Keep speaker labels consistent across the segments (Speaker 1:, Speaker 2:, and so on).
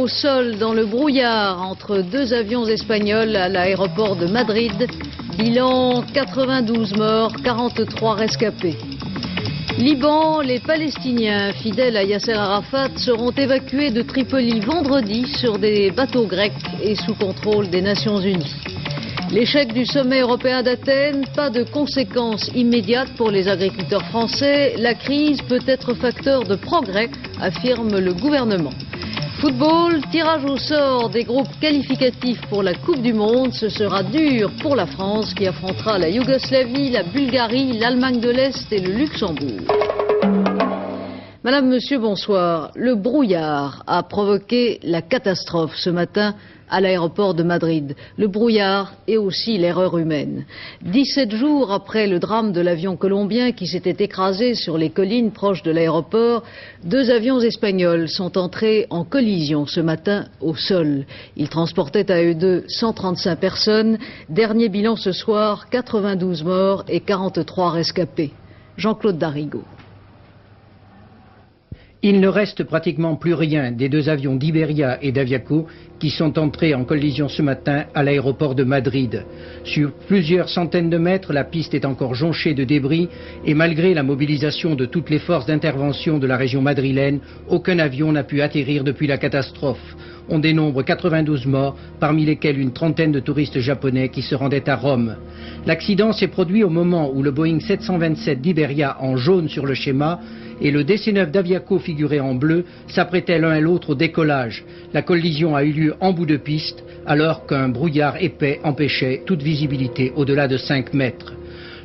Speaker 1: au sol dans le brouillard entre deux avions espagnols à l'aéroport de Madrid. Bilan 92 morts, 43 rescapés. Liban, les Palestiniens fidèles à Yasser Arafat seront évacués de Tripoli vendredi sur des bateaux grecs et sous contrôle des Nations Unies. L'échec du sommet européen d'Athènes, pas de conséquences immédiates pour les agriculteurs français. La crise peut être facteur de progrès, affirme le gouvernement. Football, tirage au sort des groupes qualificatifs pour la Coupe du Monde. Ce sera dur pour la France qui affrontera la Yougoslavie, la Bulgarie, l'Allemagne de l'Est et le Luxembourg. Madame, Monsieur, bonsoir. Le brouillard a provoqué la catastrophe ce matin à l'aéroport de Madrid. Le brouillard et aussi l'erreur humaine. 17 jours après le drame de l'avion colombien qui s'était écrasé sur les collines proches de l'aéroport, deux avions espagnols sont entrés en collision ce matin au sol. Ils transportaient à eux deux 135 personnes. Dernier bilan ce soir, 92 morts et 43 rescapés. Jean-Claude Darigo.
Speaker 2: Il ne reste pratiquement plus rien des deux avions d'Iberia et d'Aviaco qui sont entrés en collision ce matin à l'aéroport de Madrid. Sur plusieurs centaines de mètres, la piste est encore jonchée de débris et malgré la mobilisation de toutes les forces d'intervention de la région madrilène, aucun avion n'a pu atterrir depuis la catastrophe. On dénombre 92 morts, parmi lesquels une trentaine de touristes japonais qui se rendaient à Rome. L'accident s'est produit au moment où le Boeing 727 d'Iberia en jaune sur le schéma et le DC-9 d'Aviaco figuré en bleu s'apprêtaient l'un et l'autre au décollage. La collision a eu lieu en bout de piste alors qu'un brouillard épais empêchait toute visibilité au-delà de 5 mètres.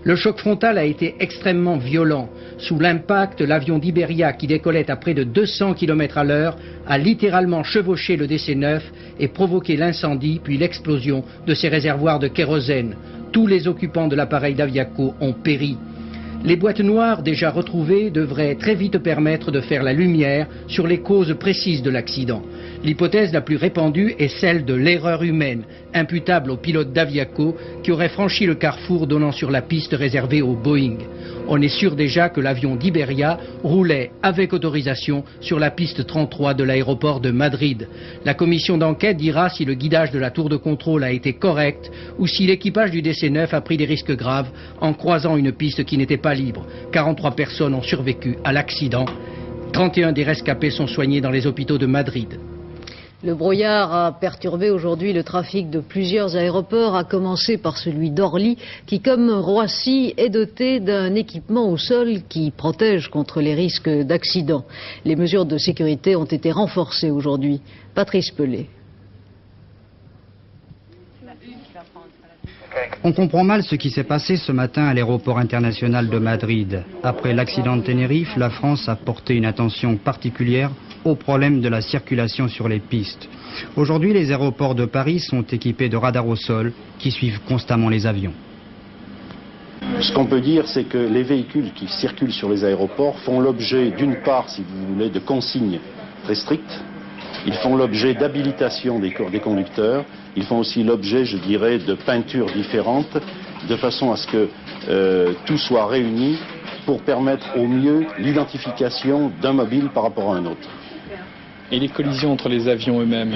Speaker 2: Le choc frontal a été extrêmement violent. Sous l'impact, l'avion d'Iberia qui décollait à près de 200 km à l'heure a littéralement chevauché le DC-9 et provoqué l'incendie puis l'explosion de ses réservoirs de kérosène. Tous les occupants de l'appareil d'Aviaco ont péri. Les boîtes noires déjà retrouvées devraient très vite permettre de faire la lumière sur les causes précises de l'accident. L'hypothèse la plus répandue est celle de l'erreur humaine, imputable au pilote d'Aviaco qui aurait franchi le carrefour donnant sur la piste réservée au Boeing. On est sûr déjà que l'avion d'Iberia roulait avec autorisation sur la piste 33 de l'aéroport de Madrid. La commission d'enquête dira si le guidage de la tour de contrôle a été correct ou si l'équipage du DC-9 a pris des risques graves en croisant une piste qui n'était pas libre. 43 personnes ont survécu à l'accident. 31 des rescapés sont soignés dans les hôpitaux de Madrid.
Speaker 1: Le brouillard a perturbé aujourd'hui le trafic de plusieurs aéroports, à commencer par celui d'Orly, qui, comme Roissy, est doté d'un équipement au sol qui protège contre les risques d'accident. Les mesures de sécurité ont été renforcées aujourd'hui. Patrice Pelé.
Speaker 3: On comprend mal ce qui s'est passé ce matin à l'aéroport international de Madrid. Après l'accident de Tenerife, la France a porté une attention particulière au problème de la circulation sur les pistes. Aujourd'hui, les aéroports de Paris sont équipés de radars au sol qui suivent constamment les avions.
Speaker 4: Ce qu'on peut dire, c'est que les véhicules qui circulent sur les aéroports font l'objet, d'une part, si vous voulez, de consignes très strictes. Ils font l'objet d'habilitation des conducteurs. Ils font aussi l'objet, je dirais, de peintures différentes, de façon à ce que tout soit réuni pour permettre au mieux l'identification d'un mobile par rapport à un autre.
Speaker 5: Et les collisions entre les avions eux-mêmes?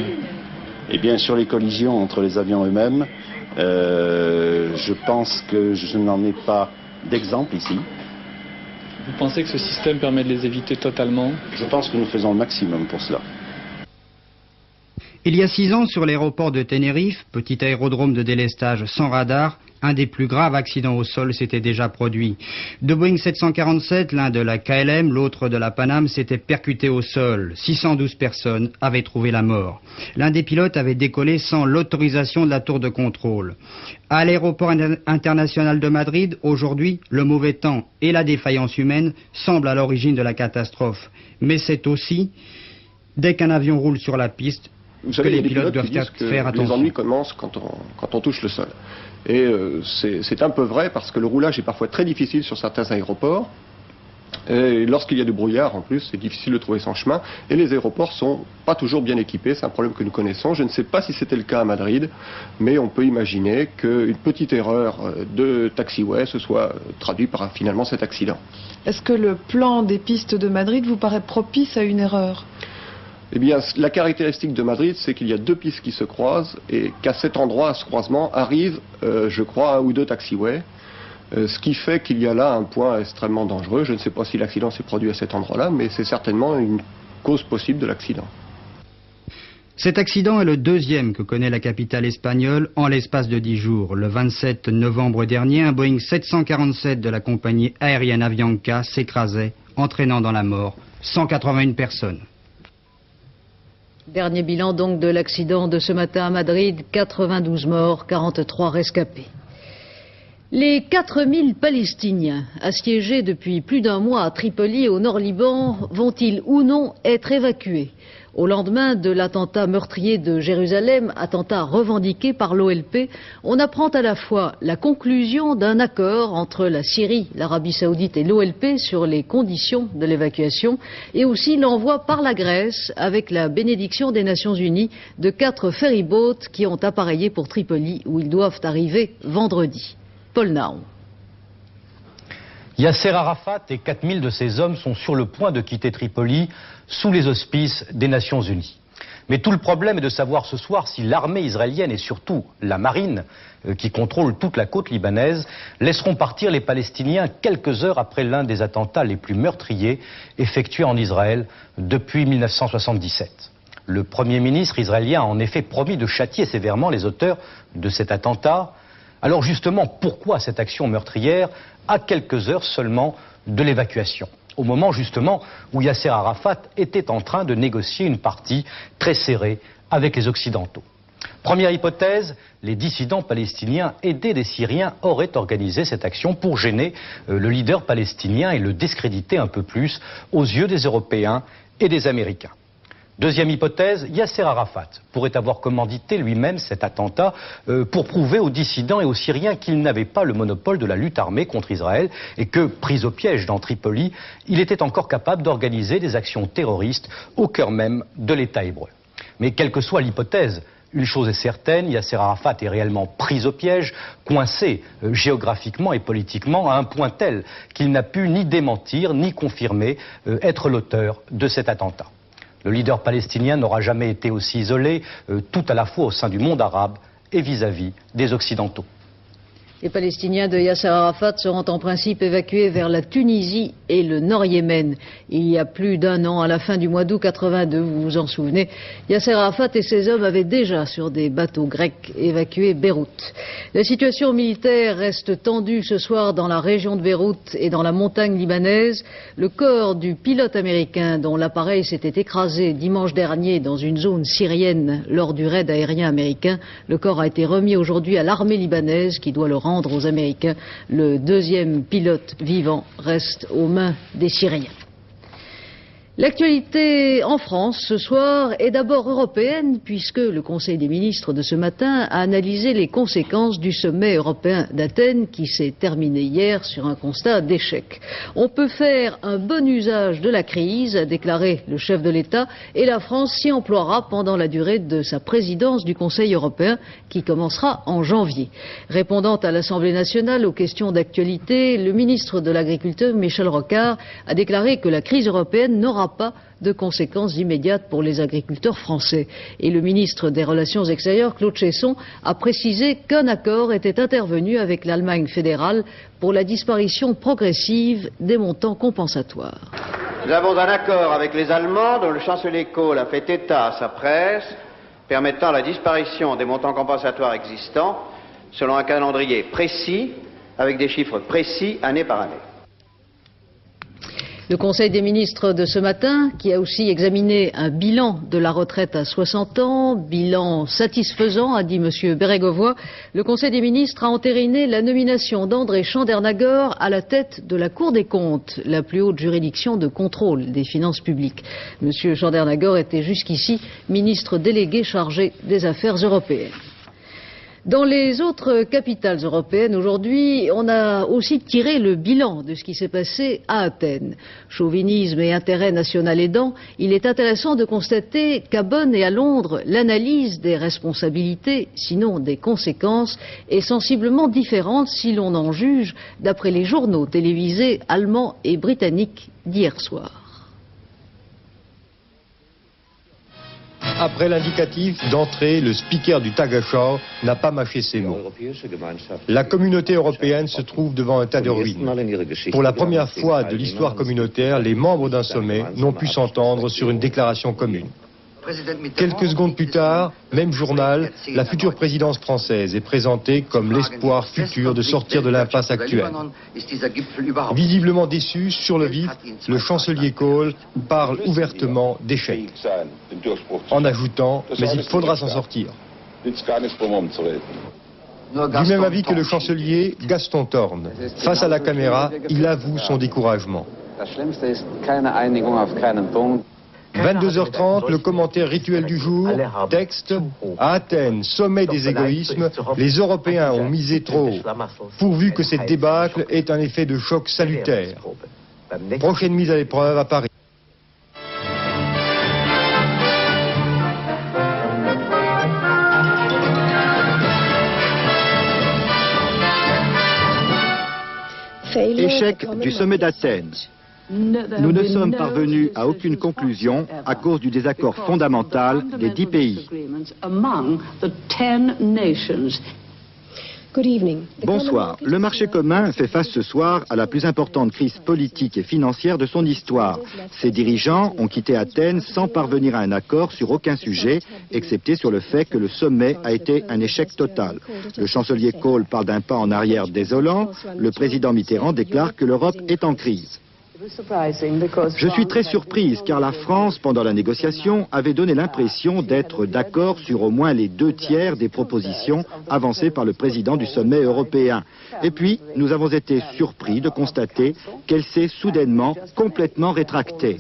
Speaker 4: Eh bien, sur les collisions entre les avions eux-mêmes, je pense que je n'en ai pas d'exemple ici.
Speaker 5: Vous pensez que ce système permet de les éviter totalement?
Speaker 4: Je pense que nous faisons le maximum pour cela.
Speaker 3: Il y a 6 ans, sur l'aéroport de Tenerife, petit aérodrome de délestage sans radar, un des plus graves accidents au sol s'était déjà produit. Deux Boeing 747, l'un de la KLM, l'autre de la Paname, s'étaient percutés au sol. 612 personnes avaient trouvé la mort. L'un des pilotes avait décollé sans l'autorisation de la tour de contrôle. À l'aéroport international de Madrid, aujourd'hui, le mauvais temps et la défaillance humaine semblent à l'origine de la catastrophe. Mais c'est aussi, dès qu'un avion roule sur la piste,
Speaker 6: vous savez,
Speaker 3: que les pilotes doivent faire attention.
Speaker 6: Les ennuis commencent quand on touche le sol. Et c'est un peu vrai parce que le roulage est parfois très difficile sur certains aéroports. Et lorsqu'il y a du brouillard, en plus, c'est difficile de trouver son chemin. Et les aéroports sont pas toujours bien équipés, c'est un problème que nous connaissons. Je ne sais pas si c'était le cas à Madrid, mais on peut imaginer qu'une petite erreur de taxiway se soit traduite par finalement cet accident.
Speaker 7: Est-ce que le plan des pistes de Madrid vous paraît propice à une erreur ?
Speaker 6: Eh bien, la caractéristique de Madrid, c'est qu'il y a deux pistes qui se croisent et qu'à cet endroit, à ce croisement, arrivent, je crois, un ou deux taxiways. Ce qui fait qu'il y a là un point extrêmement dangereux. Je ne sais pas si l'accident s'est produit à cet endroit-là, mais c'est certainement une cause possible de l'accident.
Speaker 3: Cet accident est le deuxième que connaît la capitale espagnole en l'espace de 10 jours. Le 27 novembre dernier, un Boeing 747 de la compagnie aérienne Avianca s'écrasait, entraînant dans la mort 181 personnes.
Speaker 1: Dernier bilan donc de l'accident de ce matin à Madrid, 92 morts, 43 rescapés. Les 4000 Palestiniens assiégés depuis plus d'un mois à Tripoli au nord Liban vont-ils ou non être évacués? Au lendemain de l'attentat meurtrier de Jérusalem, attentat revendiqué par l'OLP, on apprend à la fois la conclusion d'un accord entre la Syrie, l'Arabie Saoudite et l'OLP sur les conditions de l'évacuation et aussi l'envoi par la Grèce, avec la bénédiction des Nations Unies, de 4 ferryboats qui ont appareillé pour Tripoli où ils doivent arriver vendredi. Paul Naon.
Speaker 7: Yasser Arafat et 4000 de ses hommes sont sur le point de quitter Tripoli sous les auspices des Nations Unies. Mais tout le problème est de savoir ce soir si l'armée israélienne et surtout la marine, qui contrôle toute la côte libanaise, laisseront partir les Palestiniens quelques heures après l'un des attentats les plus meurtriers effectués en Israël depuis 1977. Le Premier ministre israélien a en effet promis de châtier sévèrement les auteurs de cet attentat. Alors justement, pourquoi cette action meurtrière à quelques heures seulement de l'évacuation, au moment justement où Yasser Arafat était en train de négocier une partie très serrée avec les Occidentaux? Première hypothèse, les dissidents palestiniens aidés des Syriens auraient organisé cette action pour gêner le leader palestinien et le discréditer un peu plus aux yeux des Européens et des Américains. Deuxième hypothèse, Yasser Arafat pourrait avoir commandité lui-même cet attentat pour prouver aux dissidents et aux Syriens qu'il n'avait pas le monopole de la lutte armée contre Israël et que, pris au piège dans Tripoli, il était encore capable d'organiser des actions terroristes au cœur même de l'État hébreu. Mais quelle que soit l'hypothèse, une chose est certaine, Yasser Arafat est réellement pris au piège, coincé géographiquement et politiquement à un point tel qu'il n'a pu ni démentir ni confirmer être l'auteur de cet attentat. Le leader palestinien n'aura jamais été aussi isolé, tout à la fois au sein du monde arabe et vis-à-vis des Occidentaux.
Speaker 1: Les Palestiniens de Yasser Arafat seront en principe évacués vers la Tunisie et le Nord-Yémen. Il y a plus d'un an, à la fin du mois d'août 82, vous vous en souvenez, Yasser Arafat et ses hommes avaient déjà sur des bateaux grecs évacué Beyrouth. La situation militaire reste tendue ce soir dans la région de Beyrouth et dans la montagne libanaise. Le corps du pilote américain dont l'appareil s'était écrasé dimanche dernier dans une zone syrienne lors du raid aérien américain, le corps a été remis aujourd'hui à l'armée libanaise qui doit le rendre aux Américains. Le deuxième pilote vivant reste aux mains des Syriens. L'actualité en France ce soir est d'abord européenne puisque le Conseil des ministres de ce matin a analysé les conséquences du sommet européen d'Athènes qui s'est terminé hier sur un constat d'échec. On peut faire un bon usage de la crise, a déclaré le chef de l'État, et la France s'y emploiera pendant la durée de sa présidence du Conseil européen qui commencera en janvier. Répondant à l'Assemblée nationale aux questions d'actualité, le ministre de l'Agriculture, Michel Rocard, a déclaré que la crise européenne n'aura pas de conséquences immédiates pour les agriculteurs français. Et le ministre des Relations extérieures, Claude Cheysson, a précisé qu'un accord était intervenu avec l'Allemagne fédérale pour la disparition progressive des montants compensatoires.
Speaker 8: Nous avons un accord avec les Allemands dont le chancelier Kohl a fait état à sa presse, permettant la disparition des montants compensatoires existants selon un calendrier précis, avec des chiffres précis année par année.
Speaker 1: Le Conseil des ministres de ce matin, qui a aussi examiné un bilan de la retraite à 60 ans, bilan satisfaisant, a dit M. Bérégovoy, le Conseil des ministres a entériné la nomination d'André Chandernagor à la tête de la Cour des comptes, la plus haute juridiction de contrôle des finances publiques. M. Chandernagor était jusqu'ici ministre délégué chargé des affaires européennes. Dans les autres capitales européennes aujourd'hui, on a aussi tiré le bilan de ce qui s'est passé à Athènes. Chauvinisme et intérêt national aidant, il est intéressant de constater qu'à Bonn et à Londres, l'analyse des responsabilités, sinon des conséquences, est sensiblement différente si l'on en juge d'après les journaux télévisés allemands et britanniques d'hier soir.
Speaker 9: Après l'indicatif d'entrée, le speaker du Tagesschau n'a pas mâché ses mots. La communauté européenne se trouve devant un tas de ruines. Pour la première fois de l'histoire communautaire, les membres d'un sommet n'ont pu s'entendre sur une déclaration commune. Quelques secondes plus tard, même journal, la future présidence française est présentée comme l'espoir futur de sortir de l'impasse actuelle. Visiblement déçu, sur le vif, le chancelier Kohl parle ouvertement d'échec, en ajoutant « mais il faudra s'en sortir ». Du même avis que le chancelier Gaston Thorn. Face à la caméra, il avoue son découragement. 22h30, le commentaire rituel du jour, texte, à Athènes, sommet des égoïsmes, les Européens ont misé trop haut, pourvu que cette débâcle ait un effet de choc salutaire. Prochaine mise à l'épreuve à Paris.
Speaker 10: Échec du sommet d'Athènes. Nous ne sommes parvenus à aucune conclusion à cause du désaccord fondamental des 10 pays. Bonsoir. Le marché commun fait face ce soir à la plus importante crise politique et financière de son histoire. Ses dirigeants ont quitté Athènes sans parvenir à un accord sur aucun sujet, excepté sur le fait que le sommet a été un échec total. Le chancelier Kohl parle d'un pas en arrière désolant. Le président Mitterrand déclare que l'Europe est en crise. Je suis très surprise car la France, pendant la négociation, avait donné l'impression d'être d'accord sur au moins les 2/3 des propositions avancées par le président du sommet européen. Et puis, nous avons été surpris de constater qu'elle s'est soudainement complètement rétractée.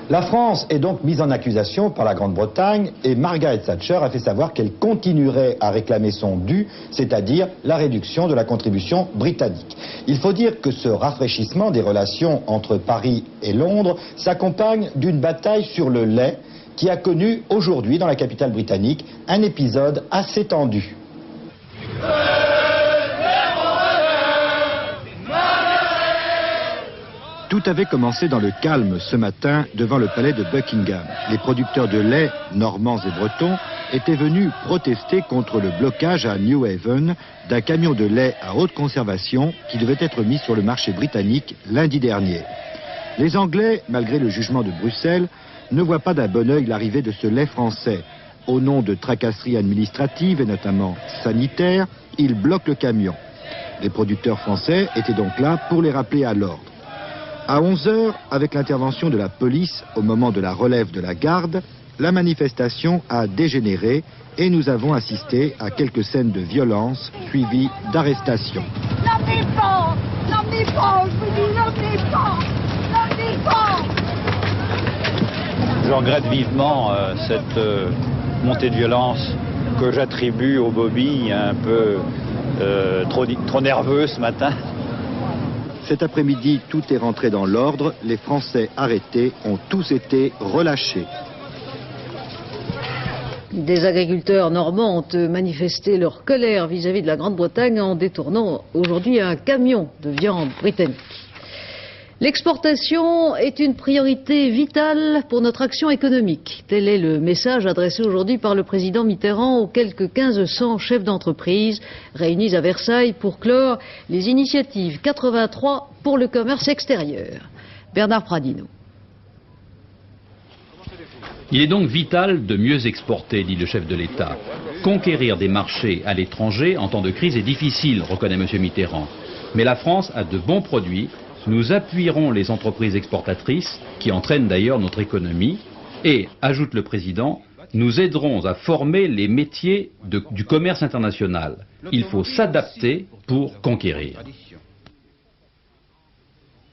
Speaker 11: La France est donc mise en accusation par la Grande-Bretagne et Margaret Thatcher a fait savoir qu'elle continuerait à réclamer son dû, c'est-à-dire la réduction de la contribution britannique. Il faut dire que ce rafraîchissement des relations entre Paris et Londres s'accompagne d'une bataille sur le lait qui a connu aujourd'hui dans la capitale britannique un épisode assez tendu.
Speaker 10: Tout avait commencé dans le calme ce matin devant le palais de Buckingham. Les producteurs de lait, normands et bretons, étaient venus protester contre le blocage à New Haven d'un camion de lait à haute conservation qui devait être mis sur le marché britannique lundi dernier. Les Anglais, malgré le jugement de Bruxelles, ne voient pas d'un bon œil l'arrivée de ce lait français. Au nom de tracasseries administratives et notamment sanitaires, ils bloquent le camion. Les producteurs français étaient donc là pour les rappeler à l'ordre. À 11h, avec l'intervention de la police au moment de la relève de la garde, la manifestation a dégénéré et nous avons assisté à quelques scènes de violence suivies d'arrestations.
Speaker 12: L'emmenez pas, je vous dis, l'emmenez pas.
Speaker 13: Je regrette vivement cette montée de violence que j'attribue au Bobby, un peu trop nerveux ce matin.
Speaker 10: Cet après-midi, tout est rentré dans l'ordre. Les Français arrêtés ont tous été relâchés.
Speaker 1: Des agriculteurs normands ont manifesté leur colère vis-à-vis de la Grande-Bretagne en détournant aujourd'hui un camion de viande britannique. L'exportation est une priorité vitale pour notre action économique. Tel est le message adressé aujourd'hui par le président Mitterrand aux quelques 1500 chefs d'entreprise réunis à Versailles pour clore les initiatives 83 pour le commerce extérieur. Bernard Pradino.
Speaker 14: Il est donc vital de mieux exporter, dit le chef de l'État. Conquérir des marchés à l'étranger en temps de crise est difficile, reconnaît M. Mitterrand. Mais la France a de bons produits. Nous appuierons les entreprises exportatrices, qui entraînent d'ailleurs notre économie, et, ajoute le président, nous aiderons à former les métiers du commerce international. Il faut s'adapter pour conquérir.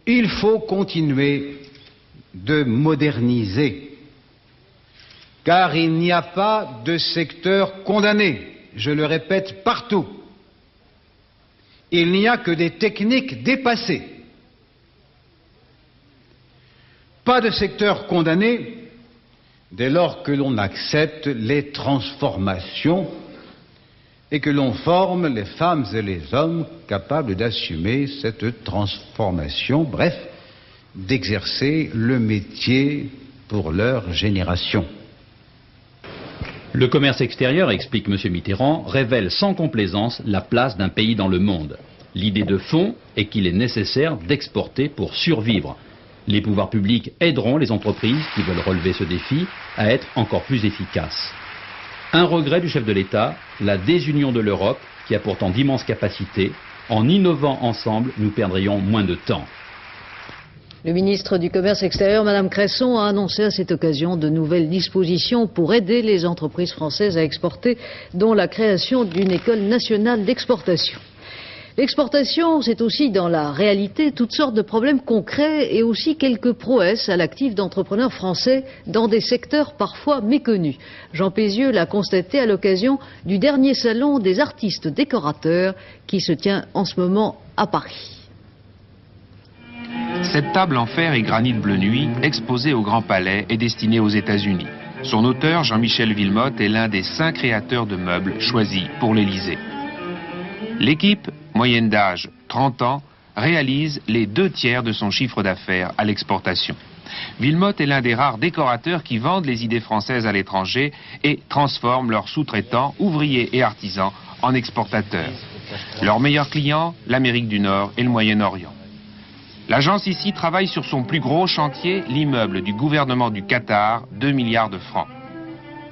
Speaker 15: Il faut continuer de moderniser, car il n'y a pas de secteur condamné, je le répète partout. Il n'y a que des techniques dépassées. Pas de secteur condamné dès lors que l'on accepte les transformations et que l'on forme les femmes et les hommes capables d'assumer cette transformation, bref, d'exercer le métier pour leur génération.
Speaker 14: Le commerce extérieur, explique M. Mitterrand, révèle sans complaisance la place d'un pays dans le monde. L'idée de fond est qu'il est nécessaire d'exporter pour survivre. Les pouvoirs publics aideront les entreprises qui veulent relever ce défi à être encore plus efficaces. Un regret du chef de l'État, la désunion de l'Europe, qui a pourtant d'immenses capacités. En innovant ensemble, nous perdrions moins de temps.
Speaker 1: Le ministre du Commerce extérieur, Mme Cresson, a annoncé à cette occasion de nouvelles dispositions pour aider les entreprises françaises à exporter, dont la création d'une école nationale d'exportation. L'exportation, c'est aussi dans la réalité toutes sortes de problèmes concrets et aussi quelques prouesses à l'actif d'entrepreneurs français dans des secteurs parfois méconnus. Jean Pézieux l'a constaté à l'occasion du dernier salon des artistes décorateurs qui se tient en ce moment à Paris.
Speaker 16: Cette table en fer et granit bleu nuit, exposée au Grand Palais, est destinée aux États-Unis. Son auteur, Jean-Michel Villemotte, est l'un des 5 créateurs de meubles choisis pour l'Élysée. L'équipe, moyenne d'âge 30 ans, réalise les 2/3 de son chiffre d'affaires à l'exportation. Villemotte est l'un des rares décorateurs qui vendent les idées françaises à l'étranger et transforment leurs sous-traitants, ouvriers et artisans en exportateurs. Leurs meilleurs clients, l'Amérique du Nord et le Moyen-Orient. L'agence ici travaille sur son plus gros chantier, l'immeuble du gouvernement du Qatar, 2 milliards de francs.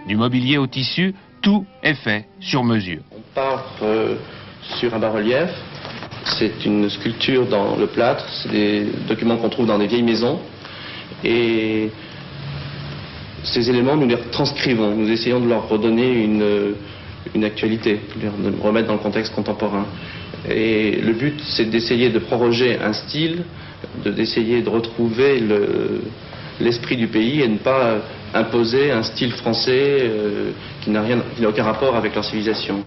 Speaker 16: Du mobilier au tissu, tout est fait sur mesure.
Speaker 17: On part sur un bas-relief, c'est une sculpture dans le plâtre, c'est des documents qu'on trouve dans des vieilles maisons. Et ces éléments, nous les transcrivons, nous essayons de leur redonner une actualité, de les remettre dans le contexte contemporain. Et le but, c'est d'essayer de proroger un style, d'essayer de retrouver l'esprit du pays et ne pas imposer un style français qui n'a aucun rapport avec leur civilisation.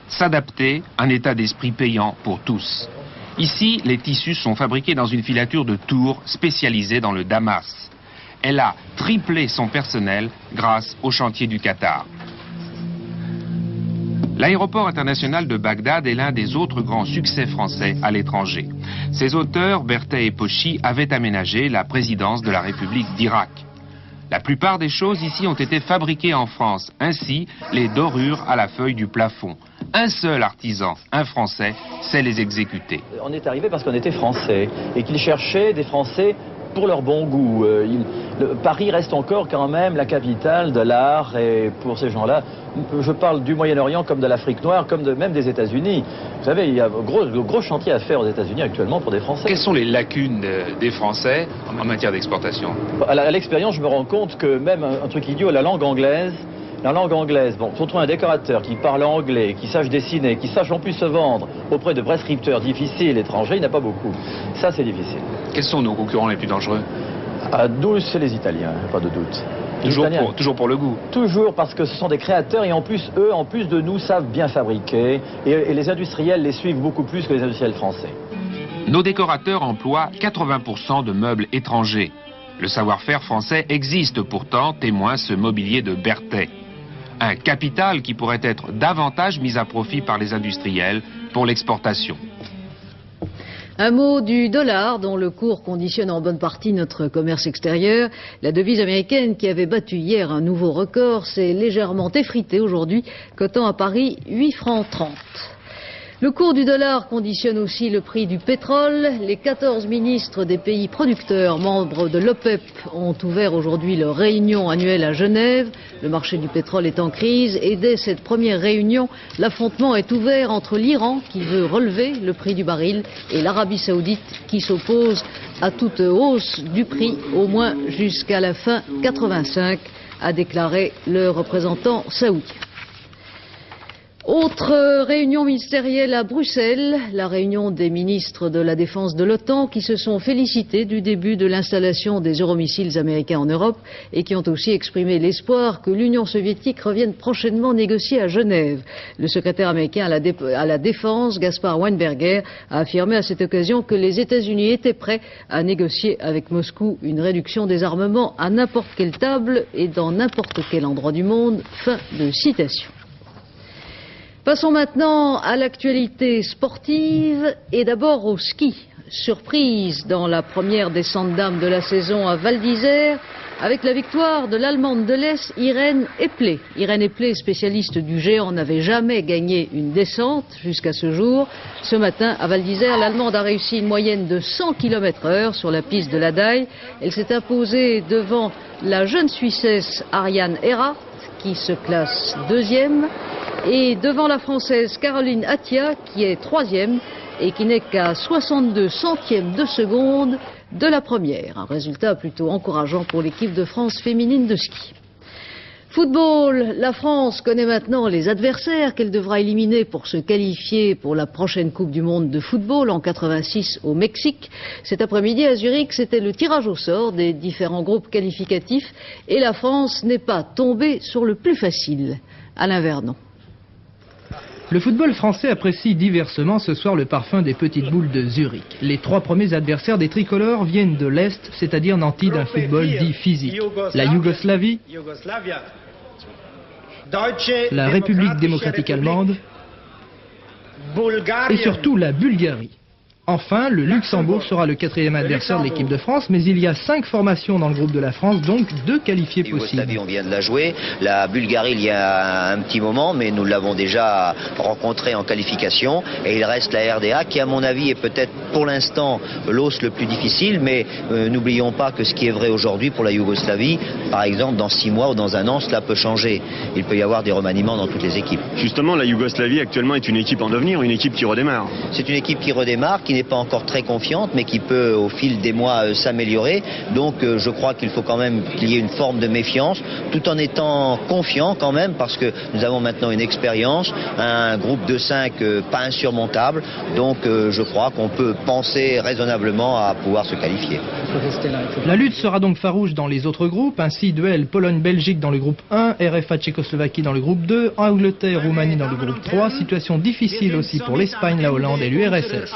Speaker 16: S'adapter, un état d'esprit payant pour tous. Ici, les tissus sont fabriqués dans une filature de Tours spécialisée dans le Damas. Elle a triplé son personnel grâce au chantier du Qatar. L'aéroport international de Bagdad est l'un des autres grands succès français à l'étranger. Ses auteurs, Berthet et Pochy, avaient aménagé la présidence de la République d'Irak. La plupart des choses ici ont été fabriquées en France, ainsi les dorures à la feuille du plafond. Un seul artisan, un Français, sait les exécuter.
Speaker 18: On est arrivé parce qu'on était Français et qu'ils cherchaient des Français pour leur bon goût. Paris reste encore quand même la capitale de l'art et pour ces gens-là, je parle du Moyen-Orient comme de l'Afrique noire, comme même des États-Unis. Vous savez, il y a de gros chantiers à faire aux États-Unis actuellement pour des Français.
Speaker 16: Quelles sont les lacunes des Français en matière d'exportation?
Speaker 18: À l'expérience, je me rends compte que même un truc idiot, la langue anglaise, bon, si on trouve un décorateur qui parle anglais, qui sache dessiner, qui sache en plus se vendre auprès de prescripteurs difficiles étrangers, il n'y en a pas beaucoup. Ça, c'est difficile.
Speaker 16: Quels sont nos concurrents les plus dangereux?
Speaker 18: À 12, c'est les Italiens, pas de doute.
Speaker 16: Toujours pour le goût?
Speaker 18: Toujours, parce que ce sont des créateurs et en plus, eux, en plus de nous, savent bien fabriquer. Et les industriels les suivent beaucoup plus que les industriels français.
Speaker 16: Nos décorateurs emploient 80% de meubles étrangers. Le savoir-faire français existe pourtant, témoin ce mobilier de Berthet. Un capital qui pourrait être davantage mis à profit par les industriels pour l'exportation.
Speaker 1: Un mot du dollar, dont le cours conditionne en bonne partie notre commerce extérieur. La devise américaine, qui avait battu hier un nouveau record, s'est légèrement effritée aujourd'hui, cotant à Paris 8 francs 30. Le cours du dollar conditionne aussi le prix du pétrole. Les 14 ministres des pays producteurs, membres de l'OPEP, ont ouvert aujourd'hui leur réunion annuelle à Genève. Le marché du pétrole est en crise et dès cette première réunion, l'affrontement est ouvert entre l'Iran, qui veut relever le prix du baril, et l'Arabie saoudite, qui s'oppose à toute hausse du prix, au moins jusqu'à la fin 85, a déclaré le représentant saoudien. Autre réunion ministérielle à Bruxelles, la réunion des ministres de la Défense de l'OTAN qui se sont félicités du début de l'installation des euromissiles américains en Europe et qui ont aussi exprimé l'espoir que l'Union soviétique revienne prochainement négocier à Genève. Le secrétaire américain à la Défense, Gaspard Weinberger, a affirmé à cette occasion que les États-Unis étaient prêts à négocier avec Moscou une réduction des armements à n'importe quelle table et dans n'importe quel endroit du monde. Fin de citation. Passons maintenant à l'actualité sportive et d'abord au ski. surprise dans la première descente d'âme de la saison à Val d'Isère, avec la victoire de l'Allemande de l'Est, Irène Eplé. Irène Eplé, spécialiste du géant, n'avait jamais gagné une descente jusqu'à ce jour. Ce matin, à Val d'Isère, l'Allemande a réussi une moyenne de 100 km/h sur la piste de la Daille. Elle s'est imposée devant la jeune Suissesse Ariane Erhardt, qui se classe deuxième, et devant la Française Caroline Attia, qui est troisième, et qui n'est qu'à 62 centièmes de seconde de la première. Un résultat plutôt encourageant pour l'équipe de France féminine de ski. Football, la France connaît maintenant les adversaires qu'elle devra éliminer pour se qualifier pour la prochaine Coupe du Monde de football en 86 au Mexique. Cet après-midi à Zurich, c'était le tirage au sort des différents groupes qualificatifs et la France n'est pas tombée sur le plus facile. Alain Vernon.
Speaker 19: Le football français apprécie diversement ce soir le parfum des petites boules de Zurich. Les trois premiers adversaires des tricolores viennent de l'Est, c'est-à-dire nantis d'un football dit physique. La Yougoslavie, la République démocratique allemande et surtout la Bulgarie. Enfin, le Luxembourg sera le quatrième adversaire de l'équipe de France, mais il y a 5 formations dans le groupe de la France, donc 2 qualifiés possibles.
Speaker 20: On vient de la jouer, la Bulgarie il y a un petit moment, mais nous l'avons déjà rencontrée en qualification, et il reste la RDA qui à mon avis est peut-être pour l'instant l'os le plus difficile, mais n'oublions pas que ce qui est vrai aujourd'hui pour la Yougoslavie, par exemple dans 6 mois ou dans un an, cela peut changer. Il peut y avoir des remaniements dans toutes les équipes.
Speaker 21: Justement, la Yougoslavie actuellement est une équipe en devenir, une équipe qui redémarre.
Speaker 20: C'est une équipe qui redémarre, qui n'est pas encore très confiante, mais qui peut au fil des mois s'améliorer. Donc je crois qu'il faut quand même qu'il y ait une forme de méfiance, tout en étant confiant quand même, parce que nous avons maintenant une expérience, un groupe de 5 pas insurmontable. Donc je crois qu'on peut penser raisonnablement à pouvoir se qualifier.
Speaker 19: La lutte sera donc farouche dans les autres groupes, ainsi duel Pologne-Belgique dans le groupe 1, RFA Tchécoslovaquie dans le groupe 2, Angleterre-Roumanie dans le groupe 3, situation difficile aussi pour l'Espagne, la Hollande et l'URSS.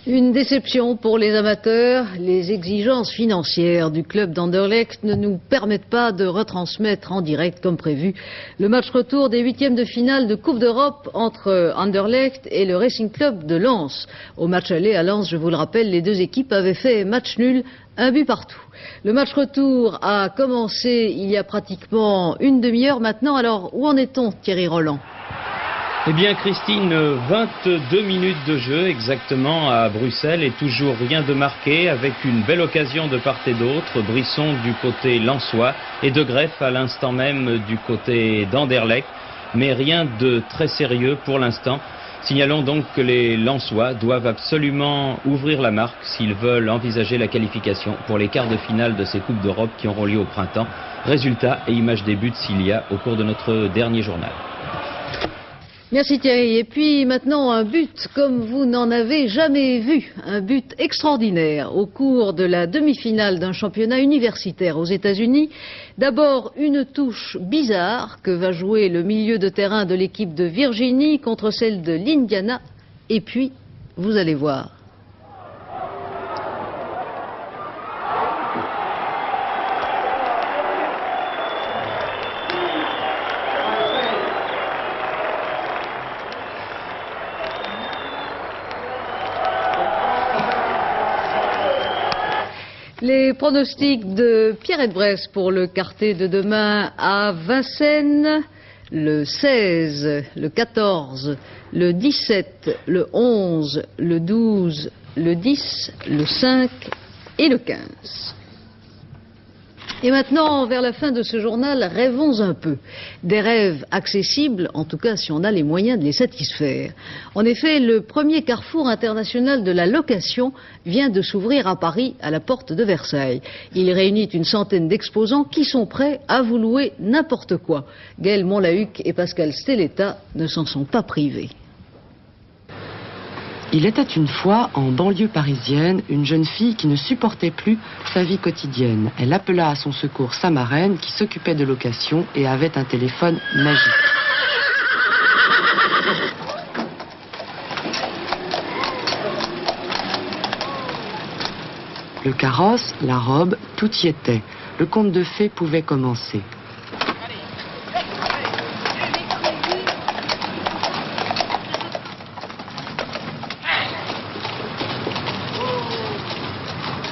Speaker 1: Une déception pour les amateurs. Les exigences financières du club d'Anderlecht ne nous permettent pas de retransmettre en direct comme prévu le match retour des 8e de finale de Coupe d'Europe entre Anderlecht et le Racing Club de Lens. Au match aller à Lens, je vous le rappelle, les deux équipes avaient fait match nul, 1 but partout. Le match retour a commencé il y a pratiquement une demi-heure maintenant. Alors, où en est-on, Thierry Roland ?
Speaker 22: Eh bien Christine, 22 minutes de jeu exactement à Bruxelles et toujours rien de marqué, avec une belle occasion de part et d'autre. Brisson du côté lensois et De Greff à l'instant même du côté d'Anderlecht, mais rien de très sérieux pour l'instant. Signalons donc que les Lensois doivent absolument ouvrir la marque s'ils veulent envisager la qualification pour les quarts de finale de ces Coupes d'Europe qui auront lieu au printemps. Résultats et images des buts s'il y a au cours de notre dernier journal.
Speaker 1: Merci Thierry. Et puis maintenant un but comme vous n'en avez jamais vu, un but extraordinaire au cours de la demi-finale d'un championnat universitaire aux États-Unis. D'abord une touche bizarre que va jouer le milieu de terrain de l'équipe de Virginie contre celle de l'Indiana. Et puis, vous allez voir. Les pronostics de Pierre Bresse pour le quartet de demain à Vincennes, le 16, le 14, le 17, le 11, le 12, le 10, le 5 et le 15. Et maintenant, vers la fin de ce journal, rêvons un peu. Des rêves accessibles, en tout cas si on a les moyens de les satisfaire. En effet, le premier carrefour international de la location vient de s'ouvrir à Paris, à la porte de Versailles. Il réunit une centaine d'exposants qui sont prêts à vous louer n'importe quoi. Gaël Monlahuc et Pascal Stelletta ne s'en sont pas privés.
Speaker 23: Il était une fois, en banlieue parisienne, une jeune fille qui ne supportait plus sa vie quotidienne. Elle appela à son secours sa marraine qui s'occupait de location et avait un téléphone magique. Le carrosse, la robe, tout y était. Le conte de fées pouvait commencer.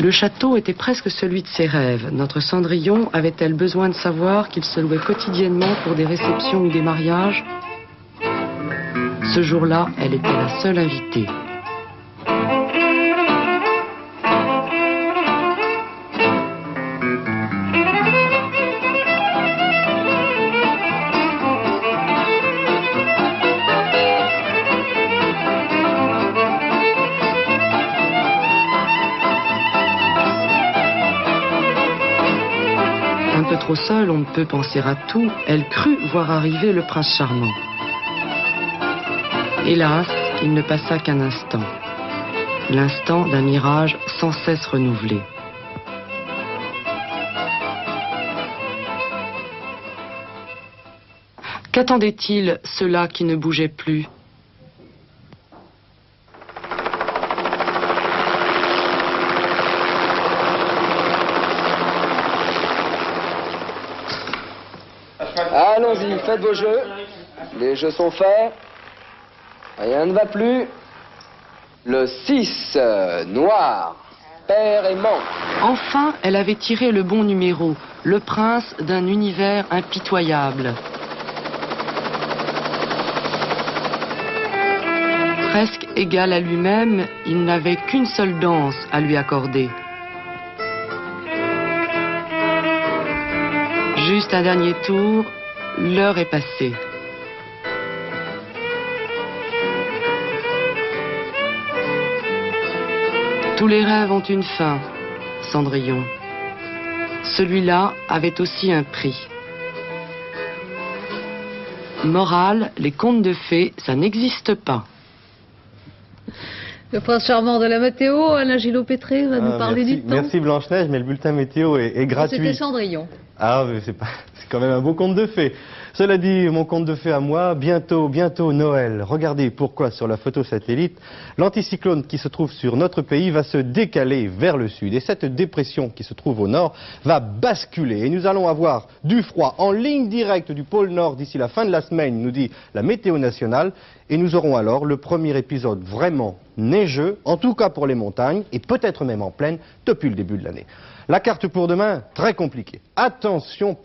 Speaker 23: Le château était presque celui de ses rêves. Notre Cendrillon avait-elle besoin de savoir qu'il se louait quotidiennement pour des réceptions ou des mariages? Ce jour-là, elle était la seule invitée. Un peu trop seule, on ne peut penser à tout, elle crut voir arriver le prince charmant. Hélas, il ne passa qu'un instant. L'instant d'un mirage sans cesse renouvelé. Qu'attendait-il, ceux-là qui ne bougeaient plus?
Speaker 2: Allons-y, faites vos jeux. Les jeux sont faits. Rien ne va plus. Le 6, noir, père et manque.
Speaker 23: Enfin, elle avait tiré le bon numéro, le prince d'un univers impitoyable. Presque égal à lui-même, il n'avait qu'une seule danse à lui accorder. Juste un dernier tour, l'heure est passée. Tous les rêves ont une fin, Cendrillon. Celui-là avait aussi un prix. Morale, les contes de fées, ça n'existe pas.
Speaker 1: Le prince charmant de la météo, Alain Gillot-Pétré va nous parler du temps.
Speaker 4: Merci Blanche-Neige, mais le bulletin météo est gratuit.
Speaker 1: C'était Cendrillon.
Speaker 4: Ah, mais c'est quand même un beau conte de fées. Cela dit, mon conte de fées à moi, bientôt Noël. Regardez pourquoi sur la photo satellite, l'anticyclone qui se trouve sur notre pays va se décaler vers le sud. Et cette dépression qui se trouve au nord va basculer. Et nous allons avoir du froid en ligne directe du pôle nord d'ici la fin de la semaine, nous dit la météo nationale. Et nous aurons alors le premier épisode vraiment neigeux, en tout cas pour les montagnes, et peut-être même en plaine, depuis le début de l'année. La carte pour demain, très compliquée. Attention,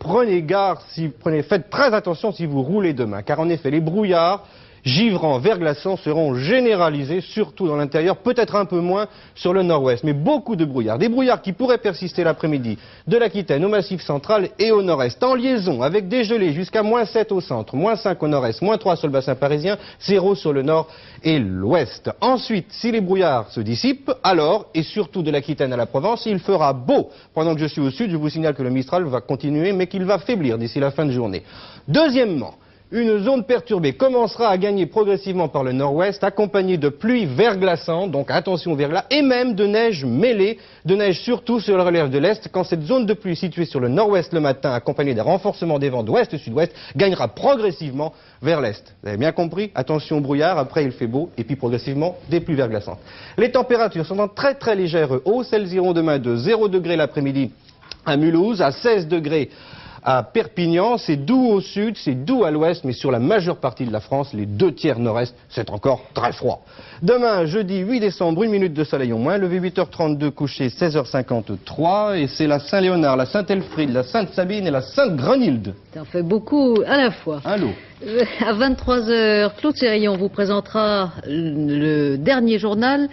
Speaker 4: faites très attention si vous roulez demain, car en effet, les brouillards givrants, verglaçants seront généralisés, surtout dans l'intérieur, peut-être un peu moins sur le nord-ouest, mais beaucoup de brouillards. Des brouillards qui pourraient persister l'après-midi de l'Aquitaine au Massif central et au nord-est, en liaison avec des gelées jusqu'à -7 au centre, -5 au nord-est, -3 sur le bassin parisien, 0 sur le nord et l'ouest. Ensuite, si les brouillards se dissipent, alors, et surtout de l'Aquitaine à la Provence, il fera beau. Pendant que je suis au sud, je vous signale que le Mistral va continuer, mais qu'il va faiblir d'ici la fin de journée. Deuxièmement, une zone perturbée commencera à gagner progressivement par le nord-ouest, accompagnée de pluies verglaçantes, donc attention au verglas, et même de neige mêlée, de neige surtout sur le relief de l'Est, quand cette zone de pluie située sur le nord-ouest le matin, accompagnée des renforcements des vents d'ouest-sud-ouest, gagnera progressivement vers l'Est. Vous avez bien compris? Attention au brouillard, après il fait beau, et puis progressivement des pluies verglaçantes. Les températures sont en très très légère hausse, elles iront demain de 0 degré l'après-midi à Mulhouse, à 16 degrés à Perpignan, c'est doux au sud, c'est doux à l'ouest, mais sur la majeure partie de la France, les 2/3 nord-est, c'est encore très froid. Demain, jeudi 8 décembre, 1 minute de soleil au moins, levé 8h32, couché 16h53, et c'est la Saint-Léonard, la Sainte-Elfriede, la Sainte-Sabine et la Sainte-Grenilde.
Speaker 1: Ça en fait beaucoup à la fois.
Speaker 4: Allô.
Speaker 1: À 23h, Claude Sérillon vous présentera le dernier journal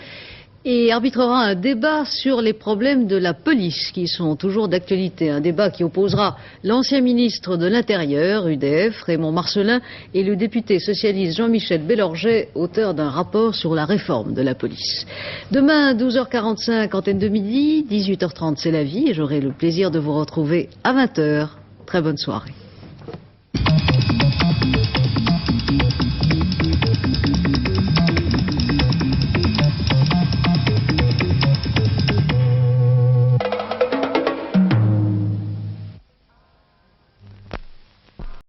Speaker 1: et arbitrera un débat sur les problèmes de la police qui sont toujours d'actualité. Un débat qui opposera l'ancien ministre de l'Intérieur, UDF, Raymond Marcellin, et le député socialiste Jean-Michel Bélorgey, auteur d'un rapport sur la réforme de la police. Demain, 12h45, antenne de midi, 18h30, c'est la vie, et j'aurai le plaisir de vous retrouver à 20h. Très bonne soirée.